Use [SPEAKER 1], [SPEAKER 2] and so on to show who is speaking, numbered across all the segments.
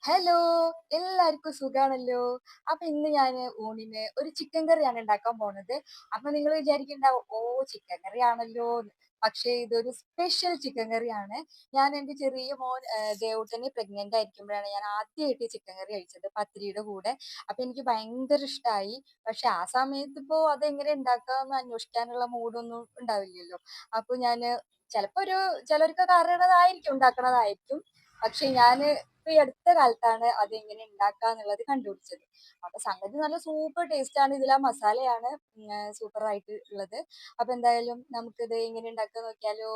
[SPEAKER 1] Hello! എല്ലാർക്കും സുഖാണല്ലോ? അപ്പൊ ഇന്ന് ഞാന് ഊണിന് ഒരു ചിക്കൻ കറിയാണ് ഉണ്ടാക്കാൻ പോണത്. അപ്പൊ നിങ്ങൾ വിചാരിക്കുന്നുണ്ടാവും, ഓ ചിക്കൻ കറിയാണല്ലോന്ന്. പക്ഷേ ഇതൊരു സ്പെഷ്യൽ ചിക്കൻ കറിയാണ്. ഞാൻ എന്റെ ചെറിയ മോൻ ദേവൂട്ടന് പ്രഗ്നന്റ് ആയിരിക്കുമ്പോഴാണ് ഞാൻ ആദ്യമായിട്ട് ചിക്കൻ കറി കഴിച്ചത് പത്തിരിയുടെ കൂടെ. അപ്പൊ എനിക്ക് ഭയങ്കര ഇഷ്ടായി. പക്ഷെ ആ സമയത്ത് ഇപ്പോ അതെങ്ങനെ ഉണ്ടാക്കാന്ന് അന്വേഷിക്കാനുള്ള മൂഡൊന്നും ഉണ്ടാവില്ലല്ലോ. അപ്പൊ ഞാന് ചിലപ്പോ ചിലർക്കൊക്കെ അറിയണതായിരിക്കും, ഉണ്ടാക്കണതായിരിക്കും. പക്ഷെ ഞാന് ഇപ്പൊ ഈ അടുത്ത കാലത്താണ് അതെങ്ങനെ ഉണ്ടാക്കാന്നുള്ളത് കണ്ടുപിടിച്ചത്. അപ്പൊ സംഗതി നല്ല സൂപ്പർ ടേസ്റ്റ് ആണ്. ഇതിൽ ആ മസാലയാണ് സൂപ്പർ ആയിട്ട് ഉള്ളത്. അപ്പൊ എന്തായാലും നമുക്കിത് എങ്ങനെ ഉണ്ടാക്കുക നോക്കിയാലോ.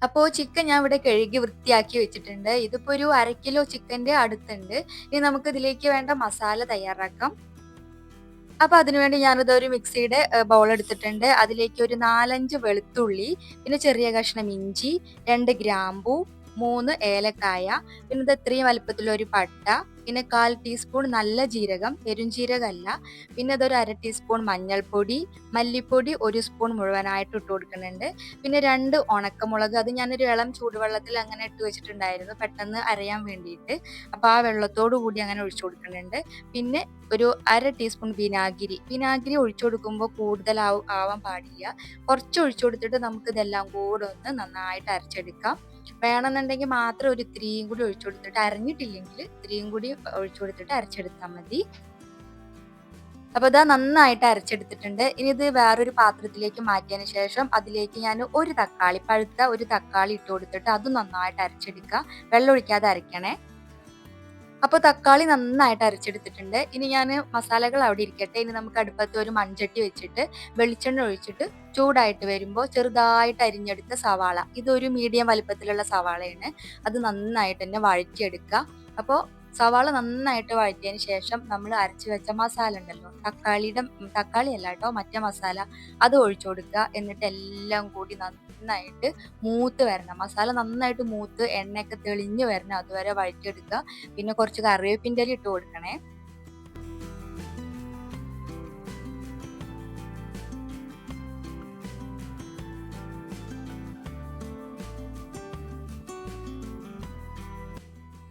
[SPEAKER 1] അപ്പോ ചിക്കൻ ഞാൻ ഇവിടെ കഴുകി വൃത്തിയാക്കി വെച്ചിട്ടുണ്ട്. ഇതിപ്പോ ഒരു 1/2 കിലോ ചിക്കന്റെ അടുത്തുണ്ട്. ഇനി നമുക്ക് ഇതിലേക്ക് വേണ്ട മസാല തയ്യാറാക്കാം. അപ്പൊ അതിനുവേണ്ടി ഞാനിത് ഒരു മിക്സിയുടെ ബൗൾ എടുത്തിട്ടുണ്ട്. അതിലേക്ക് ഒരു 4, 5 വെളുത്തുള്ളി, പിന്നെ ചെറിയ കഷ്ണം ഇഞ്ചി, 2 ഗ്രാമ്പൂ, 3 ഏലക്കായ, പിന്നെ ഇത് ഇത്രയും വലുപ്പത്തിലൊരു പട്ട, പിന്നെ 1/4 ടീസ്പൂൺ നല്ല ജീരകം, പെരുംജീരകമല്ല, പിന്നെ അതൊരു 1/2 ടീസ്പൂൺ മഞ്ഞൾപ്പൊടി, മല്ലിപ്പൊടി 1 സ്പൂൺ മുഴുവനായിട്ട് ഇട്ട് കൊടുക്കുന്നുണ്ട്. പിന്നെ 2 ഉണക്കമുളക്, അത് ഞാനൊരു ഇളം ചൂടുവെള്ളത്തിൽ അങ്ങനെ ഇട്ട് വെച്ചിട്ടുണ്ടായിരുന്നു പെട്ടെന്ന് അരയാൻ വേണ്ടിയിട്ട്. അപ്പൊ ആ വെള്ളത്തോടു കൂടി അങ്ങനെ ഒഴിച്ചു കൊടുക്കുന്നുണ്ട്. പിന്നെ ഒരു 1/2 ടീസ്പൂൺ വിനാഗിരി ഒഴിച്ചു കൊടുക്കുമ്പോൾ കൂടുതൽ ആവാൻ പാടില്ല. കുറച്ച് ഒഴിച്ചു കൊടുത്തിട്ട് നമുക്ക് ഇതെല്ലാം കൂടെ ഒന്ന് നന്നായിട്ട് അരച്ചെടുക്കാം. വേണമെന്നുണ്ടെങ്കിൽ മാത്രം ഒരു ഇത്തിരിയും കൂടി ഒഴിച്ചു കൊടുത്തിട്ട്, അരഞ്ഞിട്ടില്ലെങ്കിൽ ഇത്തിരിയും കൂടി ഒഴിച്ചു കൊടുത്തിട്ട് അരച്ചെടുത്താൽ മതി. അപ്പൊ ഇതാ നന്നായിട്ട് അരച്ചെടുത്തിട്ടുണ്ട്. ഇനി ഇത് വേറൊരു പാത്രത്തിലേക്ക് മാറ്റിയതിന് ശേഷം അതിലേക്ക് ഞാൻ പഴുത്ത ഒരു തക്കാളി ഇട്ട് കൊടുത്തിട്ട് അതും നന്നായിട്ട് അരച്ചെടുക്കുക. വെള്ളം ഒഴിക്കാതെ അരയ്ക്കണേ. അപ്പോൾ തക്കാളി നന്നായിട്ട് അരച്ചെടുത്തിട്ടുണ്ട്. ഇനി ഞാൻ മസാലകൾ അവിടെ ഇരിക്കട്ടെ. ഇനി നമുക്ക് അടുപ്പത്ത് ഒരു മൺചട്ടി വെച്ചിട്ട് വെളിച്ചെണ്ണ ഒഴിച്ചിട്ട് ചൂടായിട്ട് വരുമ്പോൾ ചെറുതായിട്ട് അരിഞ്ഞെടുത്ത സവാള, ഇതൊരു മീഡിയം വലിപ്പത്തിലുള്ള സവാളയാണ്, അത് നന്നായിട്ട് തന്നെ വഴറ്റിയെടുക്കുക. അപ്പോൾ സവാള നന്നായിട്ട് വഴറ്റിയതിന് ശേഷം നമ്മൾ അരച്ച് വെച്ച മസാല ഉണ്ടല്ലോ, തക്കാളി അല്ല കേട്ടോ, മറ്റേ മസാല, അത് ഒഴിച്ചു കൊടുക്കുക. എന്നിട്ട് എല്ലാം കൂടി നന്നായിട്ട് മൂത്ത് വരണം. മസാല നന്നായിട്ട് മൂത്ത് എണ്ണയൊക്കെ തെളിഞ്ഞ് വരണം, അതുവരെ വഴറ്റിയെടുക്കുക. പിന്നെ കുറച്ച് കറിവേപ്പിൻ്റെ ഇല ഇട്ട് കൊടുക്കണേ.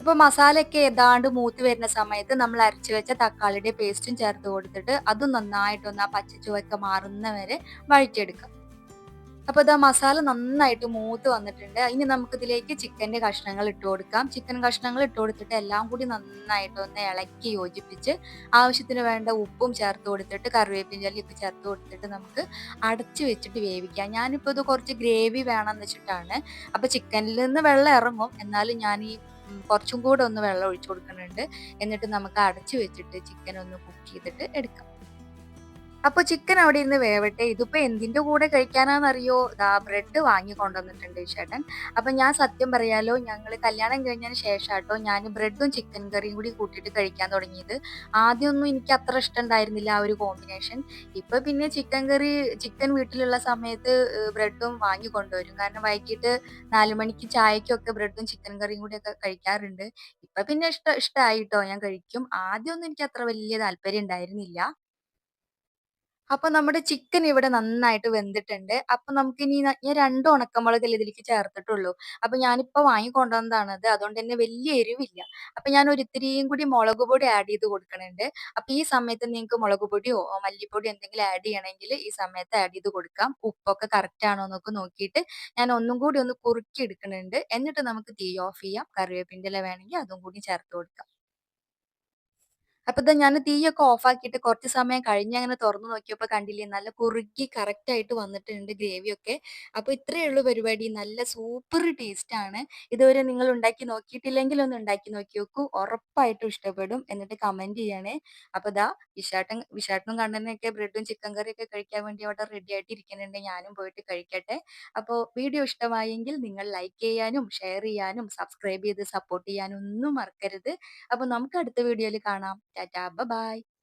[SPEAKER 1] അപ്പൊ മസാലയൊക്കെ ഏതാണ്ട് മൂത്ത് വരുന്ന സമയത്ത് നമ്മൾ അരച്ചു വെച്ച തക്കാളിയുടെ പേസ്റ്റും ചേർത്ത് കൊടുത്തിട്ട് അതും നന്നായിട്ടൊന്ന് ആ പച്ച ചുവയൊക്കെ മാറുന്ന വരെ വഴറ്റിയെടുക്കാം. അപ്പൊ ഇതാ മസാല നന്നായിട്ട് മൂത്ത് വന്നിട്ടുണ്ട്. ഇനി നമുക്ക് ഇതിലേക്ക് ചിക്കന്റെ കഷ്ണങ്ങൾ ഇട്ട് കൊടുക്കാം. ചിക്കൻ കഷ്ണങ്ങൾ ഇട്ട് കൊടുത്തിട്ട് എല്ലാം കൂടി നന്നായിട്ട് ഒന്ന് ഇളക്കി യോജിപ്പിച്ച് ആവശ്യത്തിന് വേണ്ട ഉപ്പും ചേർത്ത് കൊടുത്തിട്ട് കറിവേപ്പിൻ്റെ ഇലയൊക്കെ ചേർത്ത് കൊടുത്തിട്ട് നമുക്ക് അടച്ചു വെച്ചിട്ട് വേവിക്കാം. ഞാനിപ്പോൾ ഇത് കുറച്ച് ഗ്രേവി വേണമെന്ന് വെച്ചിട്ടാണ്. അപ്പൊ ചിക്കനിൽ നിന്ന് വെള്ളം ഇറങ്ങും, എന്നാലും ഞാൻ ഈ കുറച്ചും കൂടെ ഒന്ന് വെള്ളം ഒഴിച്ചു കൊടുക്കുന്നുണ്ട്. എന്നിട്ട് നമുക്ക് അടച്ചു വെച്ചിട്ട് ചിക്കൻ ഒന്ന് കുക്ക് ചെയ്തിട്ട് എടുക്കാം. അപ്പൊ ചിക്കൻ അവിടെ ഇരുന്ന് വേവട്ടെ. ഇതിപ്പോ എന്തിന്റെ കൂടെ കഴിക്കാനാന്നറിയോ? ദാ ബ്രെഡ് വാങ്ങി കൊണ്ടുവന്നിട്ടുണ്ട് ഈ ചേട്ടൻ. അപ്പൊ ഞാൻ സത്യം പറയാലോ, ഞങ്ങള് കല്യാണം കഴിഞ്ഞതിന് ശേഷാട്ടോ ഞാൻ ബ്രെഡും ചിക്കൻ കറിയും കൂടി കൂട്ടിയിട്ട് കഴിക്കാൻ തുടങ്ങിയത്. ആദ്യമൊന്നും എനിക്ക് അത്ര ഇഷ്ടം ഉണ്ടായിരുന്നില്ല ആ ഒരു കോമ്പിനേഷൻ. ഇപ്പൊ പിന്നെ ചിക്കൻ വീട്ടിലുള്ള സമയത്ത് ബ്രെഡും വാങ്ങി കൊണ്ടുവരും. കാരണം വൈകിട്ട് 4 മണിക്ക് ചായക്കൊക്കെ ബ്രെഡും ചിക്കൻ കറിയും കൂടിയൊക്കെ കഴിക്കാറുണ്ട്. ഇപ്പൊ പിന്നെ ഇഷ്ടായിട്ടോ, ഞാൻ കഴിക്കും. ആദ്യമൊന്നും എനിക്ക് അത്ര വലിയ താല്പര്യം ഉണ്ടായിരുന്നില്ല. അപ്പൊ നമ്മുടെ ചിക്കൻ ഇവിടെ നന്നായിട്ട് വെന്തിട്ടുണ്ട്. അപ്പൊ നമുക്കിനി ഞാൻ 2 ഉണക്കമുളകല്ലേ ഇതിലേക്ക് ചേർത്തിട്ടുള്ളൂ. അപ്പൊ ഞാനിപ്പോ വാങ്ങിക്കൊണ്ടുവന്നതാണത്. അതുകൊണ്ട് തന്നെ വലിയ എരിവില്ല. അപ്പൊ ഞാൻ ഒരു ഇത്തിരിയും കൂടി മുളക് പൊടി ആഡ് ചെയ്ത് കൊടുക്കണുണ്ട്. അപ്പൊ ഈ സമയത്ത് നിങ്ങൾക്ക് മുളക് പൊടിയോ മല്ലിപ്പൊടിയോ എന്തെങ്കിലും ആഡ് ചെയ്യണമെങ്കിൽ ഈ സമയത്ത് ആഡ് ചെയ്ത് കൊടുക്കാം. ഉപ്പൊക്കെ കറക്റ്റ് ആണോ എന്നൊക്കെ നോക്കിയിട്ട് ഞാൻ ഒന്നും കൂടി ഒന്ന് കുറുക്കി എടുക്കുന്നുണ്ട്. എന്നിട്ട് നമുക്ക് തീ ഓഫ് ചെയ്യാം. കറിവേപ്പിൻ്റെ ഇല വേണമെങ്കിൽ അതും കൂടി ചേർത്ത് കൊടുക്കാം. അപ്പൊ ദാ ഞാന് തീയൊക്കെ ഓഫാക്കിയിട്ട് കുറച്ച് സമയം കഴിഞ്ഞ് അങ്ങനെ തുറന്ന് നോക്കിയപ്പോ കണ്ടില്ലേ, നല്ല കുറുകി കറക്റ്റ് ആയിട്ട് വന്നിട്ടുണ്ട് ഗ്രേവിയൊക്കെ. അപ്പൊ ഇത്രയേ ഉള്ളൂ പരിപാടി. നല്ല സൂപ്പർ ടേസ്റ്റ് ആണ്. ഇതുവരെ നിങ്ങൾ ഉണ്ടാക്കി നോക്കിയിട്ടില്ലെങ്കിൽ ഒന്ന് ഉണ്ടാക്കി നോക്കി നോക്കൂ. ഉറപ്പായിട്ടും ഇഷ്ടപ്പെടും. എന്നിട്ട് കമന്റ് ചെയ്യണേ. അപ്പൊ ദാ വിശാട്ടനും കണ്ണനൊക്കെ ബ്രെഡും ചിക്കൻ കറിയൊക്കെ കഴിക്കാൻ വേണ്ടി അവിടെ റെഡി ആയിട്ട് ഇരിക്കുന്നുണ്ട്. ഞാനും പോയിട്ട് കഴിക്കട്ടെ. അപ്പോൾ വീഡിയോ ഇഷ്ടമായെങ്കിൽ നിങ്ങൾ ലൈക്ക് ചെയ്യാനും ഷെയർ ചെയ്യാനും സബ്സ്ക്രൈബ് ചെയ്ത് സപ്പോർട്ട് ചെയ്യാനും ഒന്നും മറക്കരുത്. അപ്പൊ നമുക്ക് അടുത്ത വീഡിയോയിൽ കാണാം. ടാറ്റാ, ബൈ.